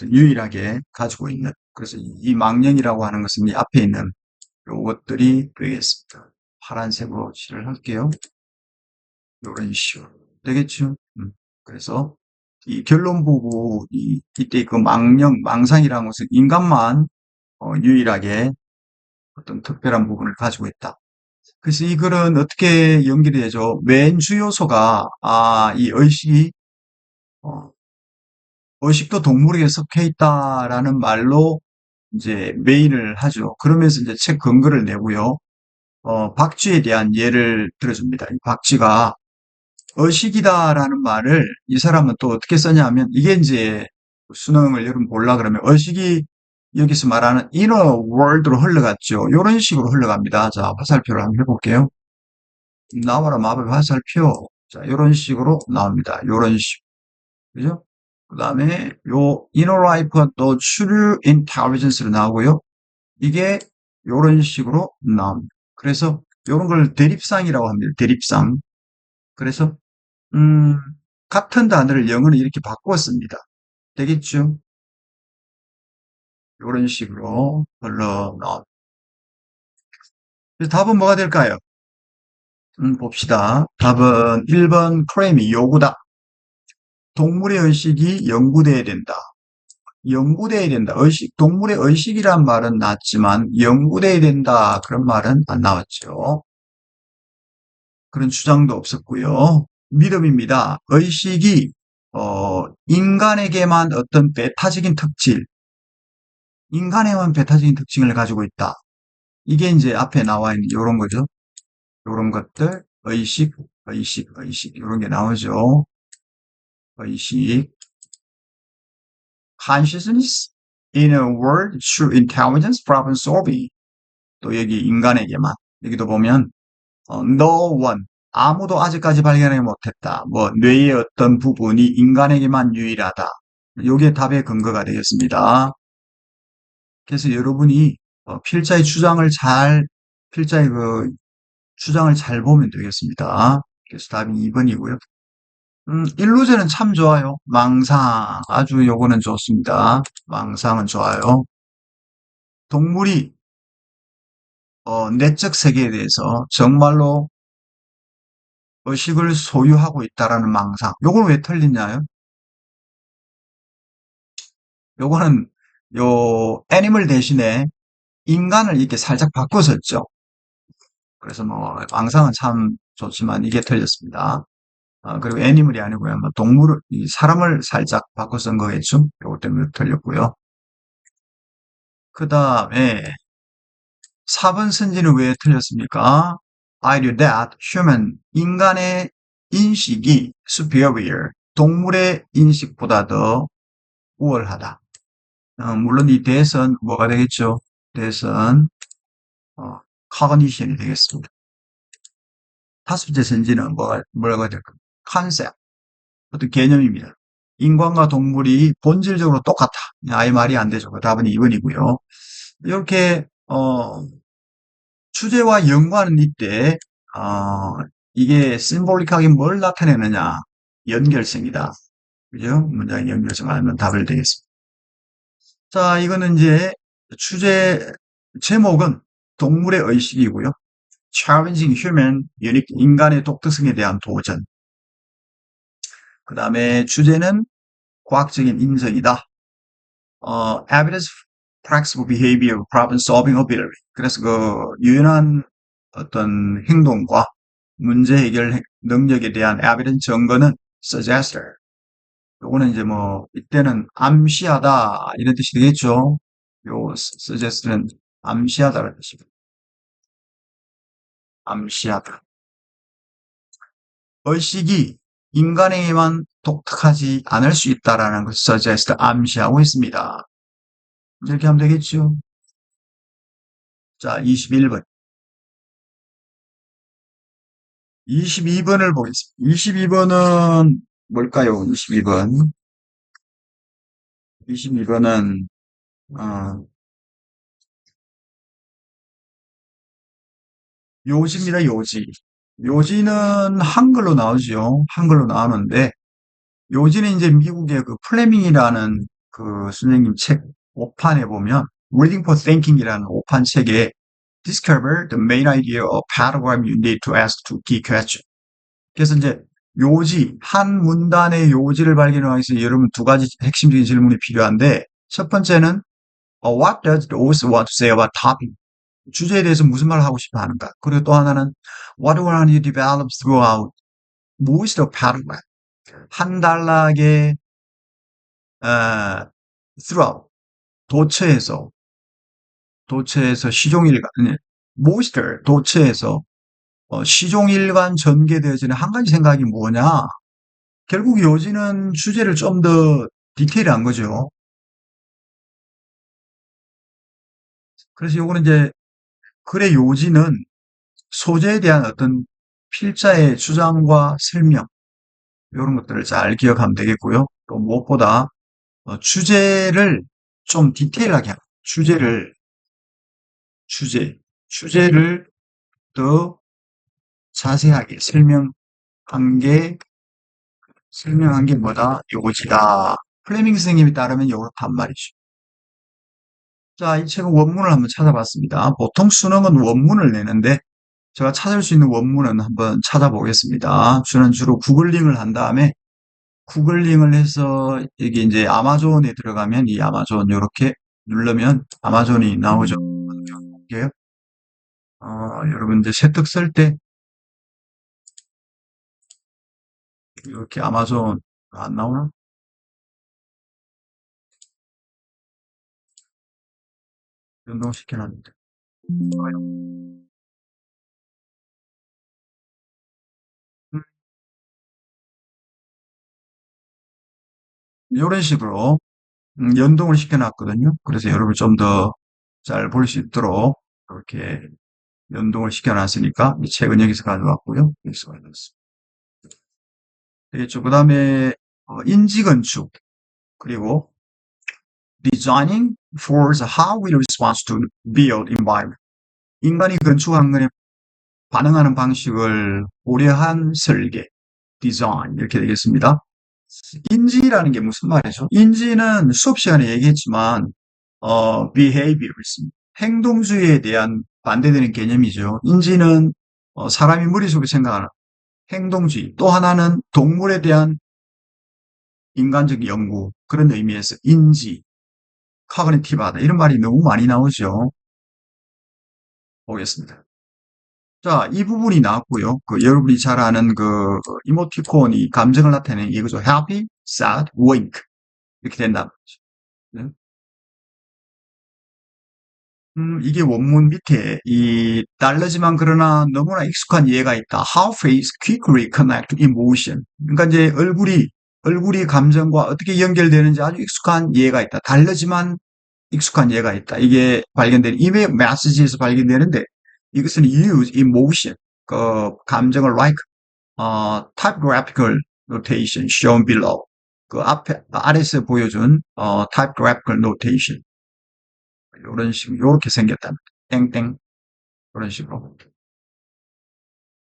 유일하게 가지고 있는. 그래서 이 망령이라고 하는 것은 이 앞에 있는 요것들이 되겠습니다. 파란색으로 칠을 할게요. 요런 식으로. 되겠죠? 그래서 이 결론 보고 이때 그 망상이라는 것은 인간만 유일하게 어떤 특별한 부분을 가지고 있다. 그래서 이 글은 어떻게 연결이 되죠? 맨 주요소가 이 어, 의식도 동물에게 속해 있다라는 말로 이제 메인을 하죠. 그러면서 이제 책 근거를 내고요. 박쥐에 대한 예를 들어줍니다. 이 박쥐가 의식이다라는 말을 이 사람은 또 어떻게 썼냐면 이게 이제 수능을 여러분 보려 그러면 의식이 여기서 말하는 inner world로 흘러갔죠. 이런 식으로 흘러갑니다. 자, 화살표를 한번 해볼게요. 나와라 마법 화살표. 자, 이런 식으로 나옵니다. 이런 식. 그죠? 그 다음에 요 inner life가 또 true intelligence로 나오고요. 이게 이런 식으로 나옵니다. 그래서 이런 걸 대립상이라고 합니다. 대립상. 그래서 음, 같은 단어를 영어로 이렇게 바꾸었습니다. 되겠죠? 이런 식으로 흘러나옵니다. 그래서 답은 뭐가 될까요? 봅시다. 답은 1번 프레임이 요구다. 동물의 의식이 연구돼야 된다. 연구돼야 된다. 동물의 의식이란 말은 나왔지만 연구돼야 된다. 그런 말은 안 나왔죠. 그런 주장도 없었고요. 믿음입니다. 의식이 인간에게만 어떤 배타적인 특질, 인간에만 배타적인 특징을 가지고 있다. 이게 이제 앞에 나와 있는 이런 거죠. 이런 것들, 의식, 이런 게 나오죠. 의식, consciousness, inner world, true intelligence, problem solving. 또 여기 인간에게만. 여기도 보면 no one, 아무도 아직까지 발견하지 못했다. 뭐 뇌의 어떤 부분이 인간에게만 유일하다. 이게 답의 근거가 되겠습니다. 그래서 여러분이 필자의 그 주장을 잘 보면 되겠습니다. 그래서 답이 2번이고요. 일루전은 참 좋아요. 망상, 아주 요거는 좋습니다. 망상은 좋아요. 동물이 내적 세계에 대해서 정말로 의식을 소유하고 있다라는 망상. 요건 왜 틀리냐요? 요거는 애니멀 대신에 인간을 이렇게 살짝 바꿔섰죠. 그래서 뭐 망상은 참 좋지만 이게 틀렸습니다. 그리고 애니멀이 아니고요. 뭐 사람을 살짝 바꿔 쓴 거겠죠. 요것 때문에 틀렸고요. 그 다음에 4번 선지는 왜 틀렸습니까? I knew that human, 인간의 인식이 superior, 동물의 인식보다 더 우월하다. 물론 이 대선 뭐가 되겠죠? 대선 cognition이 되겠습니다. 다섯 번째 선지는 뭐라고 해야 될까? 컨셉, 어떤 개념입니다. 인간과 동물이 본질적으로 똑같아. 아예 말이 안 되죠. 그 답은 2번이고요. 이렇게, 주제와 연관은 이때, 어, 이게 심볼릭하게 뭘 나타내느냐? 연결성이다. 그죠? 문장의 연결성을 알면 답을 되겠습니다. 자, 이거는 이제 주제, 제목은 동물의 의식이고요. Challenging Human, 인간의 독특성에 대한 도전. 그 다음에 주제는 과학적인 인정이다. Evidence, Practical Behavior, Problem Solving Ability. 그래서 그 유연한 어떤 행동과 문제 해결 능력에 대한 evidence 증거는 suggestor. 요거는 이제 뭐 이때는 암시하다 이런 뜻이 되겠죠. 요 suggest는 암시하다라는 뜻입니다. 암시하다. 의식이 인간에게만 독특하지 않을 수 있다라는 것을 suggest 암시하고 있습니다. 이렇게 하면 되겠죠. 자, 21번. 22번을 보겠습니다. 22번은 뭘까요? 22번. 22번은 요지입니다. 요지. 요지는 한글로 나오죠. 한글로 나오는데 요지는 이제 미국의 그 플레밍이라는 그 선생님 책 5판에 보면 Reading for Thinking이라는 5판 책에 Discover the main idea of paragraph you need to ask two key questions. 그래서 이제 요지, 한 문단의 요지를 발견하기 위해서 여러분 두 가지 핵심적인 질문이 필요한데 첫 번째는 What does the author want to say about topic? 주제에 대해서 무슨 말을 하고 싶어 하는가? 그리고 또 하나는 What will you develop throughout? 무엇이 더 paragraph? 한 단락의 throughout 도처에서 시종일관 무엇이 도처에서 시종일관 전개되어지는 한 가지 생각이 뭐냐? 결국 요지는 주제를 좀 더 디테일한 거죠. 그래서 요거는 이제 글의 요지는 소재에 대한 어떤 필자의 주장과 설명 이런 것들을 잘 기억하면 되겠고요. 또 무엇보다 주제를 좀 디테일하게 하고 주제를 더 자세하게 설명한 게 뭐다? 요거지다. 플레밍 선생님에 따르면 요렇단 말이죠. 자, 이 책은 원문을 한번 찾아봤습니다. 보통 수능은 원문을 내는데 제가 찾을 수 있는 원문은 한번 찾아보겠습니다. 저는 주로 구글링을 한 다음에 구글링을 해서 여기 이제 아마존에 들어가면 이 아마존 이렇게 누르면 아마존이 나오죠. 볼게요. 여러분 이제 세특 쓸 때 이렇게 아마존 안 나오나? 연동시켜놨는데. 이런 식으로 연동을 시켜놨거든요. 그래서 여러분 좀 더 잘 볼 수 있도록 이렇게 연동을 시켜놨으니까 이 책은 여기서 가져왔고요. 여기서 가져왔습니다. 되겠죠. 그 다음에 인지건축 그리고 designing for how we respond to build environment. 인간이 건축한 것에 반응하는 방식을 고려한 설계, 디자인 이렇게 되겠습니다. 인지라는 게 무슨 말이죠? 인지는 수업 시간에 얘기했지만 behaviorism, 행동주의에 대한 반대되는 개념이죠. 인지는 사람이 머릿속에 생각하는 행동주의, 또 하나는 동물에 대한 인간적 연구 그런 의미에서 인지, 커그니티브하다 이런 말이 너무 많이 나오죠. 보겠습니다. 자, 이 부분이 나왔고요. 여러분이 잘 아는 이모티콘이 감정을 나타내는 이거죠. happy, sad, wink 이렇게 된다는 거죠. 네? 이게 원문 밑에 다르지만 그러나 너무나 익숙한 예가 있다. How face quickly connect to emotion. 그러니까 이제 얼굴이 감정과 어떻게 연결되는지 아주 익숙한 예가 있다. 다르지만 익숙한 예가 있다. 이게 발견된 이메일 메시지에서 발견되는데 이것은 use emotion. 그 감정을 like, typographical notation shown below. 그 아래서 보여준, typographical notation. 이런 식으로, 요렇게 생겼다. 땡땡. 그런 식으로.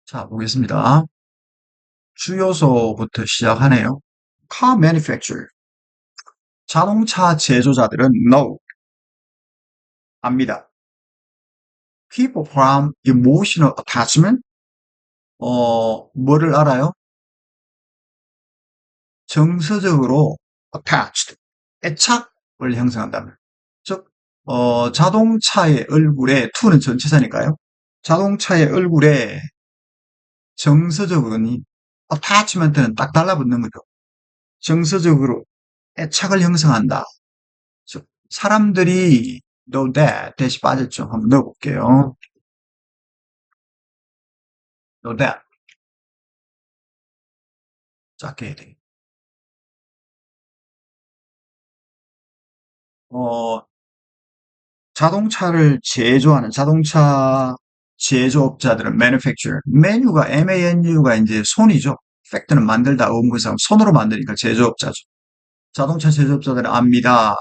자, 보겠습니다. 주요소부터 시작하네요. Car manufacturer. 자동차 제조자들은 know, 압니다. People from emotional attachment, 뭐를 알아요? 정서적으로 attached, 애착을 형성한다면. 즉, 자동차의 얼굴에, to는 전치사니까요. 자동차의 얼굴에 정서적으로, attachment는 딱 달라붙는 거죠. 정서적으로 애착을 형성한다. 즉, 사람들이 know that, 대시 빠졌죠. 한번 넣어볼게요. know that. 작게 해야 돼. 자동차를 제조하는 자동차 제조업자들은 manufacturer, manu가 M-A-N-U가 이제 손이죠. fact는 만들다, 음구상 손으로 만드니까 제조업자죠. 자동차 제조업자들은 압니다.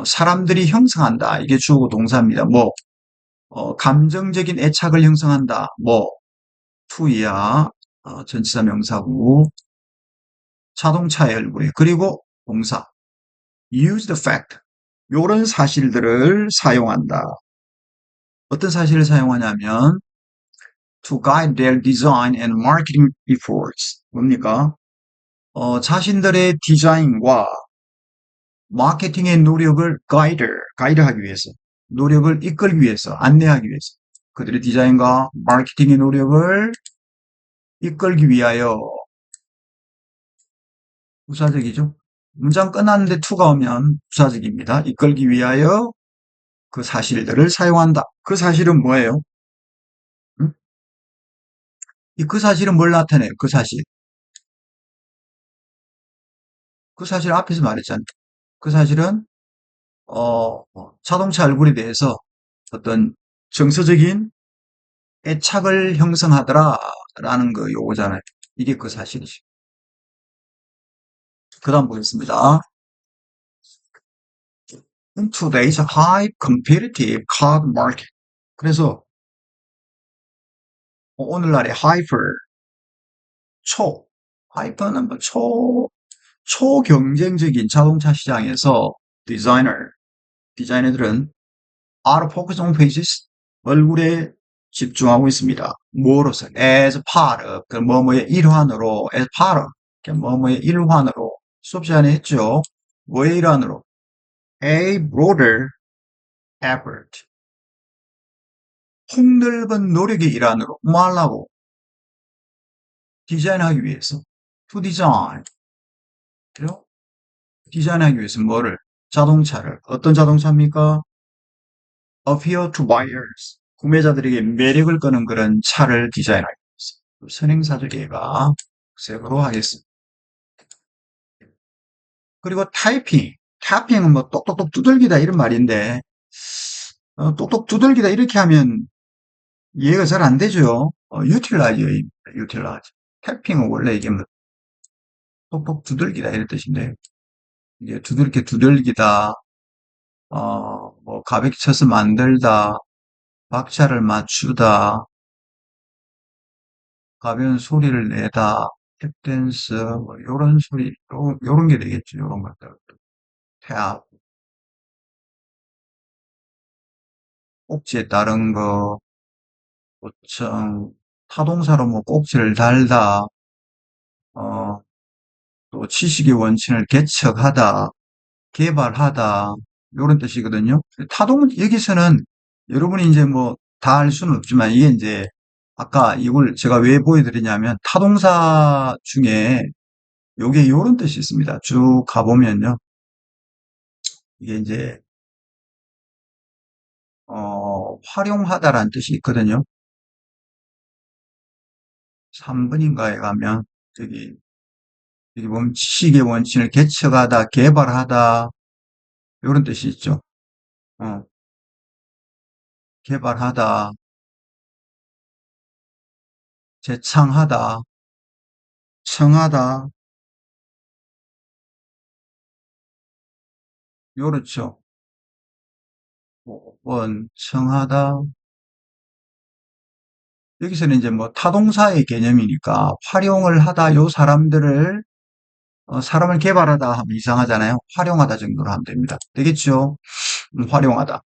사람들이 형성한다. 이게 주어고 동사입니다. 뭐, 감정적인 애착을 형성한다. 뭐, to야, 전치사 명사고, 자동차의 얼굴에, 그리고 동사, use the fact. 요런 사실들을 사용한다. 어떤 사실을 사용하냐면 to guide their design and marketing efforts. 뭡니까? 자신들의 디자인과 마케팅의 노력을 가이드하기 위해서, 노력을 이끌기 위해서, 안내하기 위해서, 그들의 디자인과 마케팅의 노력을 이끌기 위하여. 부사적이죠. 문장 끝났는데 to가 오면 부사적입니다. 이끌기 위하여 그 사실들을 사용한다. 그 사실은 뭐예요? 응? 그 사실은 뭘 나타내요? 그 사실. 그 사실 앞에서 말했잖아요. 그 사실은 자동차 얼굴에 대해서 어떤 정서적인 애착을 형성하더라라는 거 요거잖아요. 이게 그 사실이죠. 그 다음 보겠습니다. In today's high competitive car market. 그래서 오늘날의 하이퍼는 뭐 초경쟁적인 자동차 시장에서 디자이너들은 out of focus on faces, 얼굴에 집중하고 있습니다. 뭐로서? as part of, 그 뭐뭐의 일환으로, as part of, 뭐뭐의 일환으로. 수업 시간에 했죠. 뭐의 일환으로? A broader effort. 폭넓은 노력의 일환으로. 뭐 하려고? 디자인하기 위해서. to design. 그래요? 디자인하기 위해서 뭐를? 자동차를. 어떤 자동차입니까? appeal to buyers. 구매자들에게 매력을 끄는 그런 차를 디자인하기 위해서. 선행사적 예가 세부로 하겠습니다. 그리고 타이핑은 뭐 똑똑똑 두들기다 이런 말인데, 똑똑 두들기다 이렇게 하면 이해가 잘 안 되죠. 유틸라이즈. 타이핑은 원래 이게 뭐 똑똑 두들기다 이런 뜻인데, 이게 두들기다, 뭐 가볍게 쳐서 만들다, 박자를 맞추다, 가벼운 소리를 내다, 탭댄스, 뭐 요런 소리, 요런 게 되겠죠. 요런 것들. 태압, 꼭지에 따른 거, 보청, 타동사로 뭐 꼭지를 달다, 어, 또 지식의 원천을 개척하다, 개발하다, 요런 뜻이거든요. 여기서는 여러분이 이제 뭐 다 알 수는 없지만 이게 이제 아까 이걸 제가 왜 보여드리냐면 타동사 중에 요게 요런 뜻이 있습니다. 쭉 가보면요. 이게 이제, 활용하다라는 뜻이 있거든요. 3번인가에 가면, 여기 보면 지식의 원천을 개척하다, 개발하다, 요런 뜻이 있죠. 어, 개발하다, 재창하다, 청하다, 요렇죠. 5번, 청하다. 여기서는 이제 뭐 타동사의 개념이니까 활용을 하다 요 사람들을 사람을 개발하다 하면 이상하잖아요. 활용하다 정도로 하면 됩니다. 되겠죠? 활용하다.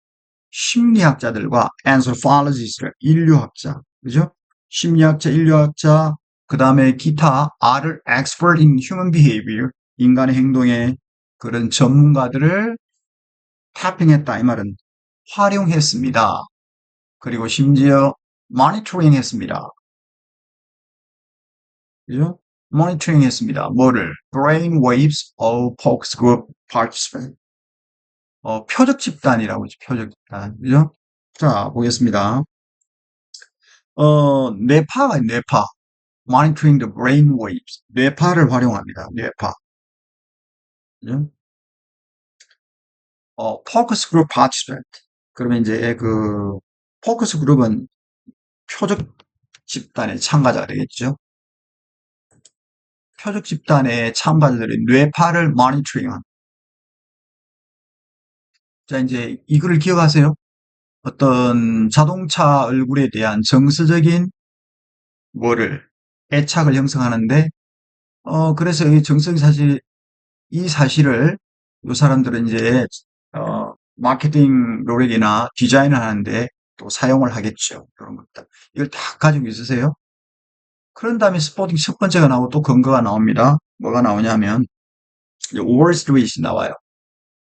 심리학자들과 anthropologist, 인류학자, 그죠? 심리학자, 인류학자, 그 다음에 기타 are expert in human behavior, 인간의 행동에 그런 전문가들을 타핑했다 이 말은 활용했습니다. 그리고 심지어 monitoring 했습니다. 그죠? monitoring 했습니다. 뭐를? brain waves of focus group participants. 표적 집단이라고 하죠. 표적 집단. 그죠? 자, 보겠습니다. 뇌파가 뇌파. monitoring the brain waves. 뇌파를 활용합니다. 뇌파. 그죠? focus group participant. 그러면 이제 그 포커스 그룹은 표적 집단의 참가자가 되겠죠. 표적 집단의 참가자들이 뇌파를 monitoring한. 자, 이제 이거를 기억하세요. 어떤 자동차 얼굴에 대한 정서적인 뭐를 애착을 형성하는데 그래서 이 정성 사실 이 사실을 이 사람들은 이제 마케팅 노력이나 디자인을 하는데 또 사용을 하겠죠. 그런 것들. 이걸 다 가지고 있으세요. 그런 다음에 스포팅 첫 번째가 나오고 또 근거가 나옵니다. 뭐가 나오냐면 월스트리트이 나와요.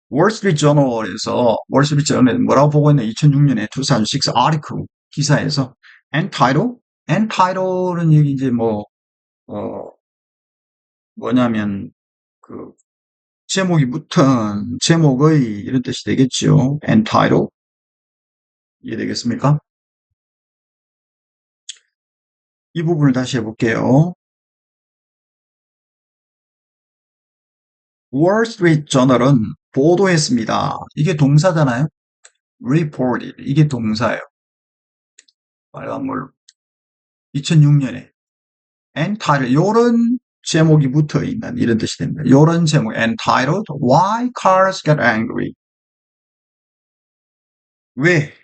월스트리트 저널에서 월스트리트 저널에 뭐라고 보고 있냐 2006년에 2006 아티클 기사에서 엔타이틀은 여기 이제 뭐 뭐냐면 그 제목이 붙은 제목의 이런 뜻이 되겠죠. entitled 이해되겠습니까? 이 부분을 다시 해볼게요. 월스트리트 저널은 보도했습니다. 이게 동사잖아요. reported 이게 동사예요. 빨간물 2006년에 entitled 요런 제목이 붙어 있는 이런 뜻이 됩니다. 요런 제목 entitled Why Cars Get Angry 왜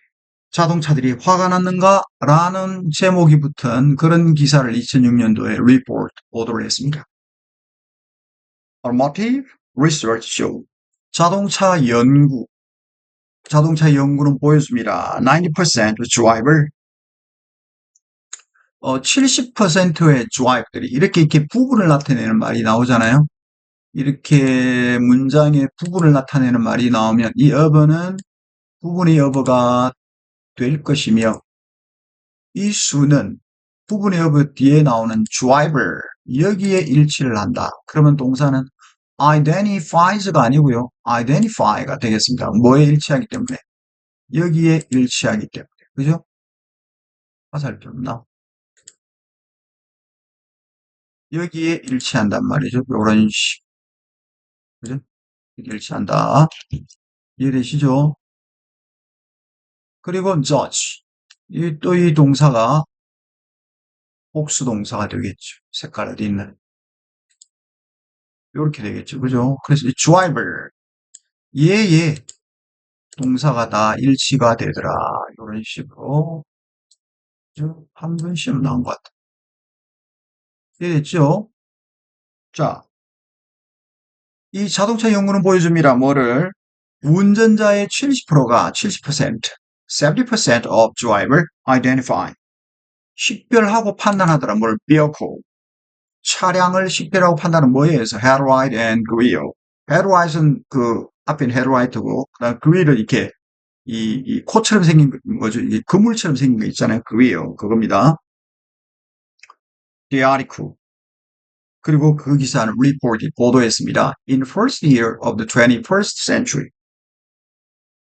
자동차들이 화가 났는가? 라는 제목이 붙은 그런 기사를 2006년도에 report 보도를 했습니다. Automotive Research Show 자동차 연구는 보여줍니다. 90% driver 70%의 drive들이 이렇게 부분을 나타내는 말이 나오잖아요. 이렇게 문장의 부분을 나타내는 말이 나오면 이 어버는 부분의 어버가 될 것이며 이 수는 부분의 어버 뒤에 나오는 driver 여기에 일치를 한다. 그러면 동사는 identifies가 아니고요. identify가 되겠습니다. 뭐에 일치하기 때문에? 여기에 일치하기 때문에. 그죠? 화살 좀 여기에 일치한단 말이죠. 요런 식. 그죠? 여기 일치한다. 이해되시죠? 그리고 judge. 또 이 동사가 복수 동사가 되겠죠. 색깔 어디 있는. 이렇게 되겠죠. 그죠? 그래서 이 driver. 얘 동사가 다 일치가 되더라. 이런 식으로. 한 번 시험 나온 것 같아요. 이해됐죠? 자, 이 자동차 연구는 보여줍니다. 뭐를? 운전자의 70%가 70% of driver identify. 식별하고 판단하더라. 뭘? vehicle. 차량을 식별하고 판단은 뭐에 의해서? headlight and grille. headlight은 그 앞에 headlight고 그다음 grille은 이렇게 이 코처럼 생긴 거죠. 이 그물처럼 생긴 거 있잖아요. grille 그겁니다. the article. 그리고 그 기사는 report 보도했습니다. In first year of the 21st century.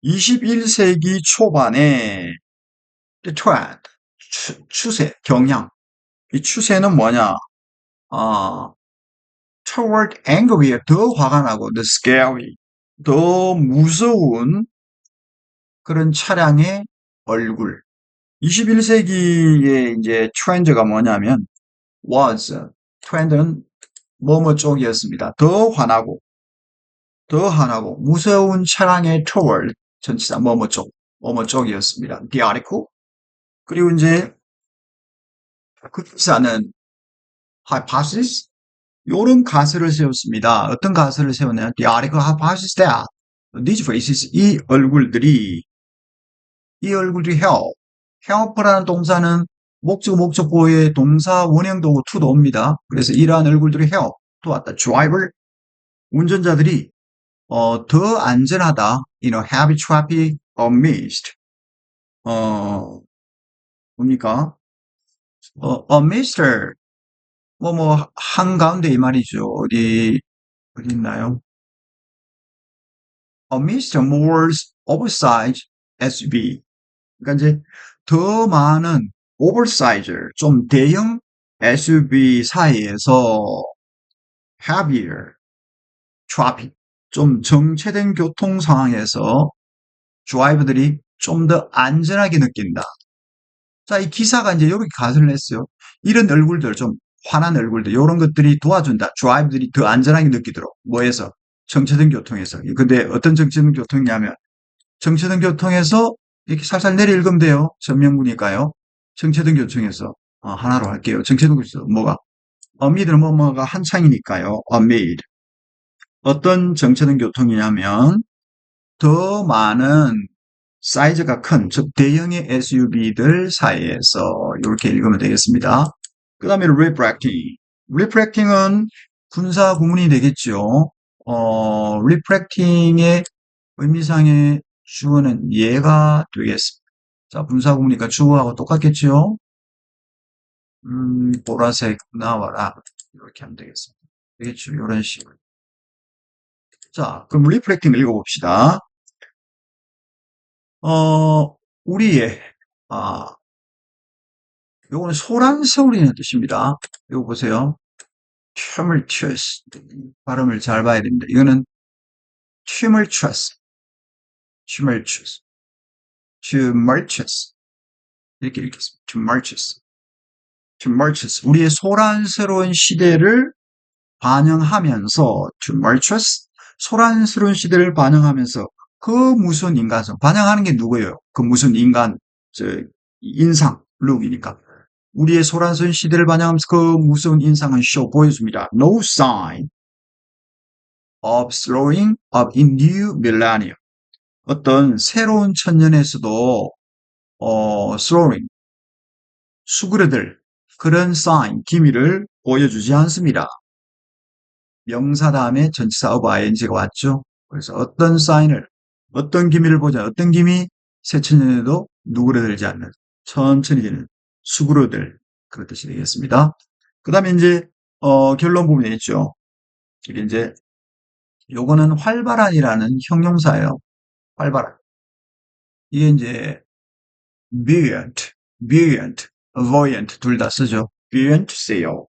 21세기 초반에 the trend, 추세, 경향. 이 추세는 뭐냐? toward angry, 더 화가 나고 the scary, 더 무서운 그런 차량의 얼굴. 21세기의 이제 트렌드가 뭐냐면 was 트렌드는 뭐뭐 쪽이었습니다. 더 환하고 무서운 차량의 toward 전치사 뭐뭐 쪽이었습니다. The article 그리고 이제 그 기사는 hypothesis 요런 가설을 세웠습니다. 어떤 가설을 세웠냐면 The article hypothesis that these faces 이 얼굴들이 help라는 동사는 목적보호의 동사 원형도 오고 to도 옵니다. 그래서 이러한 얼굴들이 help 또 왔다. driver 운전자들이 더 안전하다. heavy traffic amidst 뭡니까? amidst 한가운데 이 말이죠. 어디 있나요? amidst more oversized SUV. 그러니까 이제 더 많은 오버사이즈, 좀 대형 SUV 사이에서 heavier traffic, 좀 정체된 교통 상황에서 드라이버들이 좀 더 안전하게 느낀다. 자, 이 기사가 이제 이렇게 가설을 했어요. 이런 얼굴들, 좀 환한 얼굴들, 이런 것들이 도와준다. 드라이버들이 더 안전하게 느끼도록. 뭐에서? 정체된 교통에서. 근데 어떤 정체된 교통이냐면 정체된 교통에서 이렇게 살살 내려 읽으면 돼요. 전명구니까요. 정체된 교통에서 하나로 할게요. 정체된 교통 뭐가? amid는 뭐가 한창이니까요. amid. 어떤 정체된 교통이냐면 더 많은 사이즈가 큰, 즉 대형의 SUV들 사이에서 이렇게 읽으면 되겠습니다. 그 다음에 refracting. refracting은 분사 구문이 되겠죠. refracting의 의미상의 주어는 얘가 되겠습니다. 자, 분사 구문이니까 주어하고 똑같겠죠? 보라색 나와라. 이렇게 하면 되겠습니다. 되겠죠? 이런 식으로. 자, 그럼 refracting 읽어봅시다. 우리의, 아, 요거는 소란스러울이라는 뜻입니다. 요거 보세요. tumultuous. 발음을 잘 봐야 됩니다. 이거는 tumultuous. tumultuous. tumultuous. 이렇게 읽겠습니다. tumultuous. tumultuous. 우리의 소란스러운 시대를 반영하면서 tumultuous. 소란스러운 시대를 반영하면서 그 무슨 인간성. 반영하는 게 누구예요? 그 무슨 인간, 인상, 룩이니까. 우리의 소란스러운 시대를 반영하면서 그 무서운 인상은 보여줍니다. No sign of slowing up in new millennium. 어떤 새로운 천년에서도 slowing, 수그러들 그런 sign, 기미를 보여주지 않습니다. 명사 다음에 전치사 of ing가 왔죠. 그래서 어떤 사인을, 어떤 기미를 보자. 어떤 기미? 새천년에도 누그러들지 않는, 천천히 되는, 수그러들 그런 뜻이 되겠습니다. 그 다음에 이제 결론 부분에 있죠. 이게 이제 요거는 활발한이라는 형용사예요. 활발한. 이게 이제 buoyant, buoyant 둘 다 쓰죠. buoyant sale.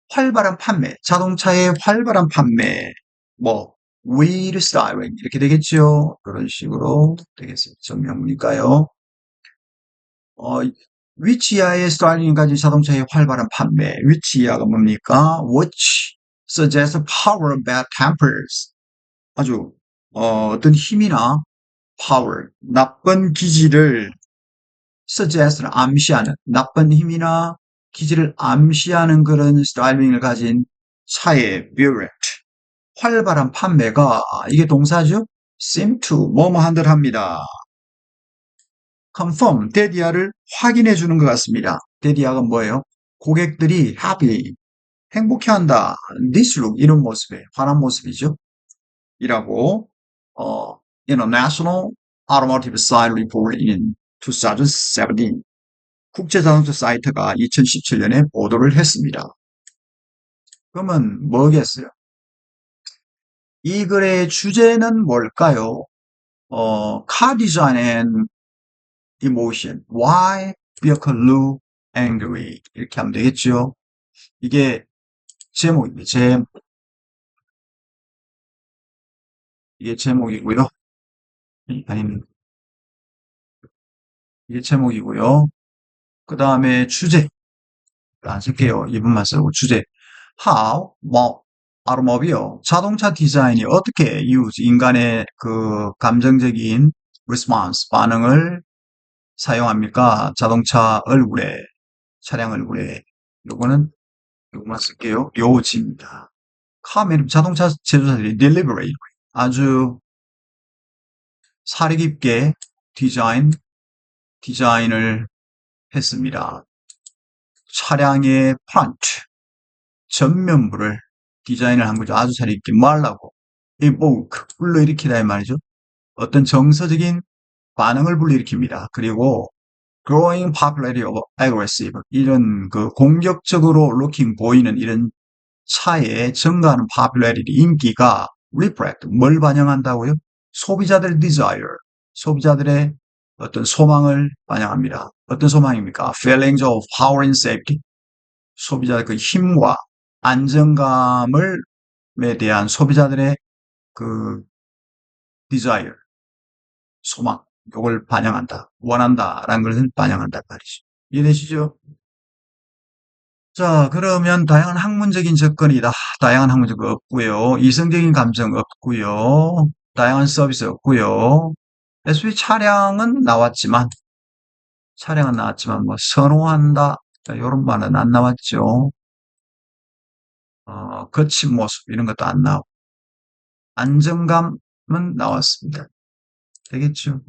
활발한 판매, 자동차의 활발한 판매, 뭐 wheel styling 이렇게 되겠죠. 그런 식으로 되겠습니다. 정명문이니까요. 위치이하의 스타일링까지 자동차의 활발한 판매. 위치이하가 뭡니까? Which suggests power of bad tempers. 아주 어떤 힘이나 power, 나쁜 기질을 suggest는 암시하는, 나쁜 힘이나 기질을 암시하는 그런 스타일링을 가진 차의 violent, 활발한 판매가 이게 동사죠? seem to 뭐뭐 한들 합니다. confirm, 데디아를 확인해 주는 것 같습니다. 데디아가 뭐예요? 고객들이 happy, 행복해한다. this look, 이런 모습에, 환한 모습이죠. 이라고 International Automotive Site Report in 2017 국제자동차 사이트가 2017년에 보도를 했습니다. 그러면 뭐겠어요? 이 글의 주제는 뭘까요? Car Design and Emotion. Why vehicle look angry? 이렇게 하면 되겠죠. 이게 제목입니다. 이게 제목이고요. 아니면 이게 제목이고요. 그 다음에 주제. 안 쓸게요. 2분만 쓰고 주제. How, 뭐, automobile, 자동차 디자인이 어떻게 인간의 그 감정적인 response, 반응을 사용합니까? 자동차 얼굴에, 차량 얼굴에. 요거만 쓸게요. 요지입니다. 카멘 자동차 제조사들이 deliberate, 아주 사리 깊게 디자인을 했습니다. 차량의 프런트, 전면부를 디자인을 한 거죠. 아주 사리 깊게. 뭐 하려고? evoke, 불러일으키다 이 말이죠. 어떤 정서적인 반응을 불러일으킵니다. 그리고 growing popularity of aggressive, 이런 그 공격적으로 looking 보이는 이런 차의 증가하는 popularity, 인기가 reflect, 뭘 반영한다고요? 소비자들 desire, 소비자들의 어떤 소망을 반영합니다. 어떤 소망입니까? feelings of power and safety, 소비자의 그 힘과 안정감을 에 대한 소비자들의 그 desire, 소망, 이걸 반영한다, 원한다라는 것을 반영한단 말이죠. 이해되시죠? 자, 그러면 다양한 학문적인 접근이다. 다양한 학문적 없고요. 이성적인 감정 없고요. 다양한 서비스 없고요. SUV 차량은 나왔지만 뭐 선호한다, 이런 말은 안 나왔죠. 거친 모습 이런 것도 안 나오고 안정감은 나왔습니다. 되겠죠.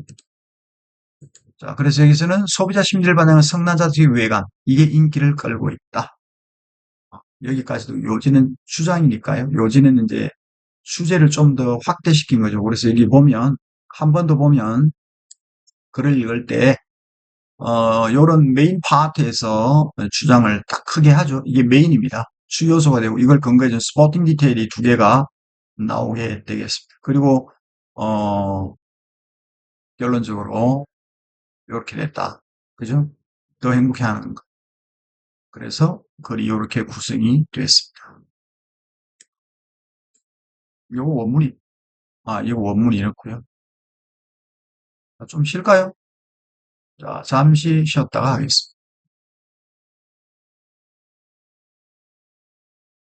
자, 그래서 여기서는 소비자 심리를 반영한 성난자적인 외관, 이게 인기를 끌고 있다. 여기까지도 요지는 주장이니까요. 요지는 이제 주제를 좀 더 확대시킨 거죠. 그래서 여기 보면 한 번 더 보면 글을 읽을 때 요런 메인 파트에서 주장을 딱 크게 하죠. 이게 메인입니다. 주요소가 되고 이걸 근거해준 스포팅 디테일이 두 개가 나오게 되겠습니다. 그리고 결론적으로 이렇게 됐다. 그죠? 더 행복해 하는 거. 그래서 글이 이렇게 구성이 됐습니다. 요거 원문이, 이거 원문이 이렇고요. 좀 쉴까요? 자, 잠시 쉬었다가 하겠습니다.